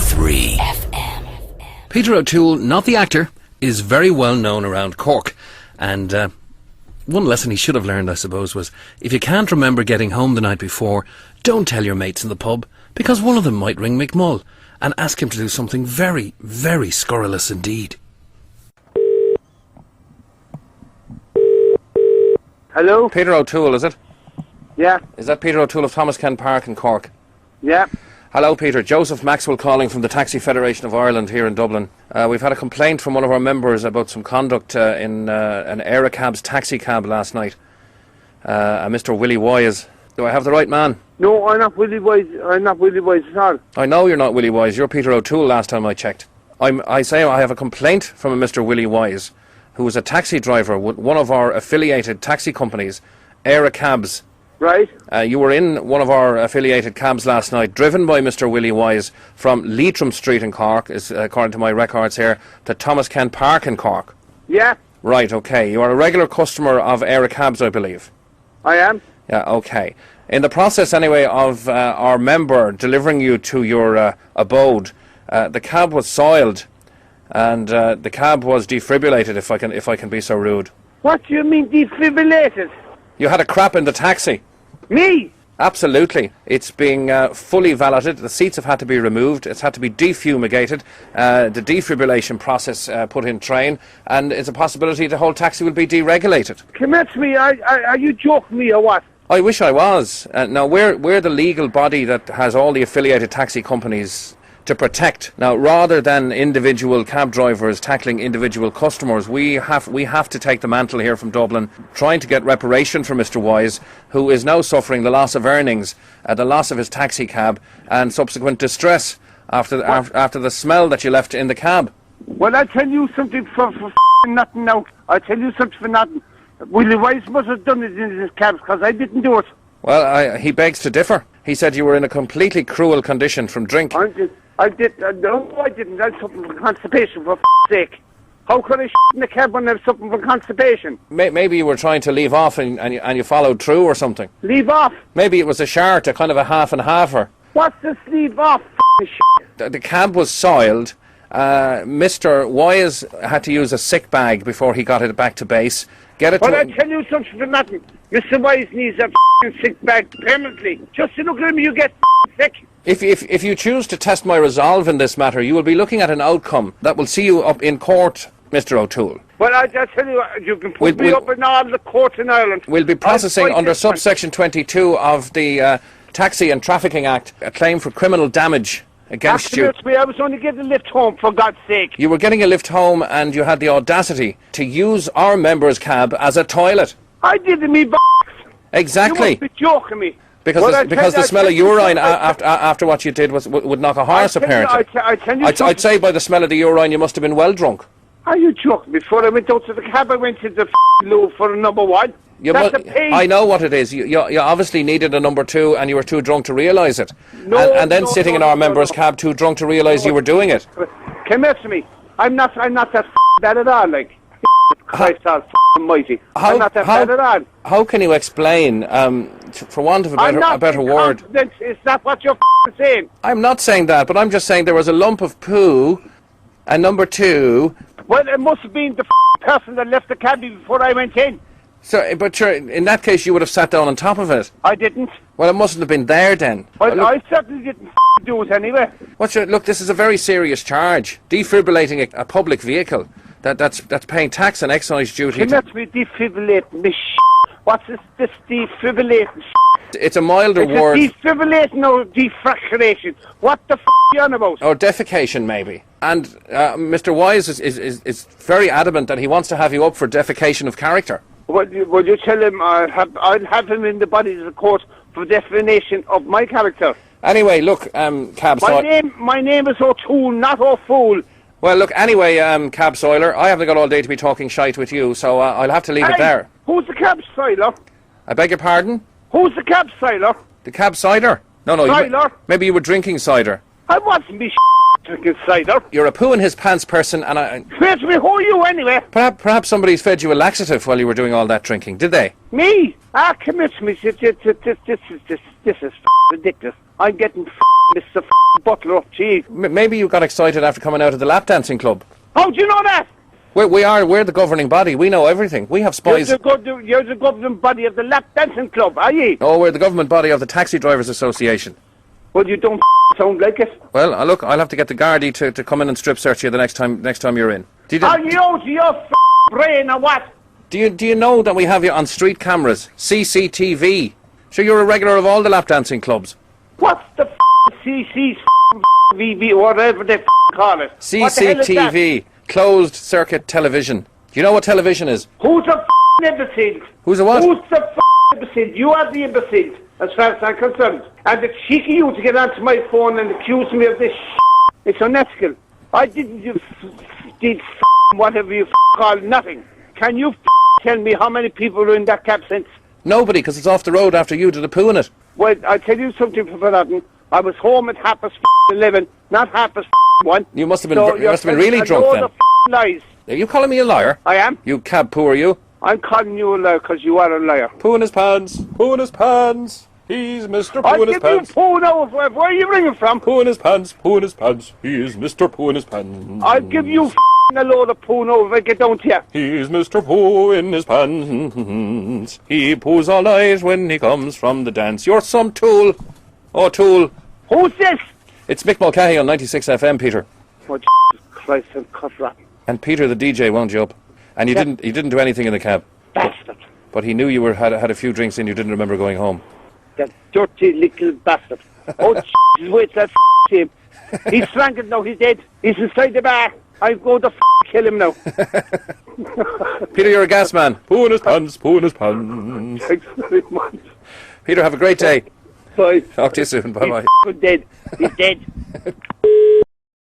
103 FM. Peter O'Toole, not the actor, is very well known around Cork. And one lesson he should have learned, I suppose, was if you can't remember getting home the night before, don't tell your mates in the pub, because one of them might ring Mick Mull and ask him to do something very, very scurrilous indeed. Hello? Peter O'Toole, is it? Yeah. Is that Peter O'Toole of Thomas Ken Park in Cork? Yeah. Hello, Peter. Joseph Maxwell calling from the Taxi Federation of Ireland here in Dublin. We've had a complaint from one of our members about some conduct in an Aerocab's taxicab last night. Mr. Willie Wise. Do I have the right man? No, I'm not Willie Wise. I'm not Willie Wise at all. I know you're not Willie Wise. You're Peter O'Toole last time I checked. I say I have a complaint from a Mr. Willie Wise, who is a taxi driver with one of our affiliated taxi companies, Aerocabs. Right. You were in one of our affiliated cabs last night, driven by Mr. Willie Wise from Leitrim Street in Cork, is according to my records here, to Thomas Ken Park in Cork. Yeah. Right, okay. You are a regular customer of Aerocabs, I believe. I am. Yeah, okay. In the process, anyway, of our member delivering you to your abode, the cab was soiled, and the cab was defibrillated, if I can be so rude. What do you mean defibrillated? You had a crap in the taxi. Me? Absolutely. It's being fully valeted. The seats have had to be removed. It's had to be defumigated. The defibrillation process put in train. And it's a possibility the whole taxi will be deregulated. Come at me. Are you joking me or what? I wish I was. Now, we're the legal body that has all the affiliated taxi companies to protect. Now, rather than individual cab drivers tackling individual customers, we have to take the mantle here from Dublin, trying to get reparation for Mr. Wise, who is now suffering the loss of earnings, the loss of his taxi cab, and subsequent distress after the smell that you left in the cab. Well, I'll tell you something for nothing now. I'll tell you something for nothing. Willie Wise must have done it in his cab, because I didn't do it. Well, he begs to differ. He said you were in a completely cruel condition from drink. I didn't. No, I didn't. I had something for constipation, for sake. How could I in the cab when I have something for constipation? Maybe you were trying to leave off and you followed through or something. Leave off? Maybe it was a shart, a kind of a half and halfer. What's this leave off The cab was soiled. Mr. Wise had to use a sick bag before he got it back to base. Well, I tell you something for nothing. Mr. Wise needs a sick bag permanently. Just to look at him, you get sick. If you choose to test my resolve in this matter, you will be looking at an outcome that will see you up in court, Mr. O'Toole. Well, I tell you, you can put me up in all the courts in Ireland. We'll be processing under subsection 22 of the Taxi and Trafficking Act a claim for criminal damage against you. I was only getting a lift home, for God's sake. You were getting a lift home and you had the audacity to use our member's cab as a toilet. I didn't mean Exactly. You must be joking me. Because the smell of urine after what you did would knock a horse, apparently. I'd say by the smell of the urine you must have been well drunk. Are you joking? Before I went out to the cab, I went to the loo for a number one. I know what it is. You obviously needed a number two and you were too drunk to realise it. And then sitting in our member's cab too drunk to realise you were doing it. Come here to me. I'm not that bad at all, like. Christ almighty. I'm not that bad at all. How can you explain, for want of a better word... Is that what you're saying? I'm not saying that, but I'm just saying there was a lump of poo, and number two... Well, it must have been the person that left the cabby before I went in. So, but in that case you would have sat down on top of it. I didn't. Well, it mustn't have been there then. Well, I certainly didn't do it anyway. Look, this is a very serious charge. Defibrillating a public vehicle that's paying tax and excise duty. Let me defibrillate me What's this defibrillating It's a milder word. Defibrillating or defracturation? What the are you on about? Or defecation, maybe. And Mr. Wise is very adamant that he wants to have you up for defecation of character. Well, you tell him I'll have him in the bodies of the court for defamation of my character. Anyway, look, Cab Soiler. My name is O'Toole, not O'Fool. Well, look, anyway, Cab Soiler, I haven't got all day to be talking shite with you, so I'll have to leave it there. Who's the Cab Soiler? I beg your pardon? Who's the Cab Soiler? The Cab Cider? No, cider? Maybe you were drinking cider. I wasn't drinking cider. You're a poo in his pants person, and I... Wait, who are you anyway? Perhaps somebody's fed you a laxative while you were doing all that drinking, did they? Me? Come here to me. This is ridiculous. I'm getting Mr. Butler. Gee. Maybe you got excited after coming out of the lap dancing club. How do you know that? We're the governing body. We know everything. We have spies. You're the governing body of the lap dancing club, are you? Oh, we're the government body of the Taxi Drivers Association. Well, you don't sound like it. Well, look, I'll have to get the Gardaí to come in and strip search you the next time you're in. Are you out of your brain or what? Do you know that we have you on street cameras, CCTV? Sure, you're a regular of all the lap dancing clubs. What's the CCTV, whatever they call it? CCTV, closed circuit television. Do you know what television is? Who's the imbecile? Who's a what? Who's the imbecile? You are the imbecile, as far as I'm concerned. And it's cheeky you to get onto my phone and accuse me of this It's unethical. I didn't did whatever you call nothing. Can you tell me how many people were in that cab since? Nobody, because it's off the road after you did a poo in it. Well, I'll tell you something for that. I was home at 11:30, not 1:30. You must have been really drunk then. Lies. Are you calling me a liar? I am. You cab poo, are you? I'm calling you a liar because you are a liar. Poo in his pants. Poo in his pants. He's Mr. Poo in his pants. I'll give you poo now. Where are you ringing from? Poo in his pants. Poo in his pants. He's Mr. Poo in his pants. I'll give you a load of poo now if I get down to you. He's Mr. Poo in his pants. He poos all night when he comes from the dance. You're some tool. Oh, tool. Who's this? It's Mick Mulcahy on 96 FM, Peter. Oh, Jesus Christ, I'm cut rotten. And Peter, the DJ, wound you up. And you didn't do anything in the cab. Bastard. But he knew you had a few drinks and you didn't remember going home. That dirty little bastard. Oh, Jesus, wait till I him. He's strangled now, he's dead. He's inside the bar. I'm going to kill him now. Peter, you're a gas man. Poo in his pants, poo in his pants. Thanks very much. Peter, have a great day. Bye. Talk to you soon. Bye-bye. He's dead. He's dead.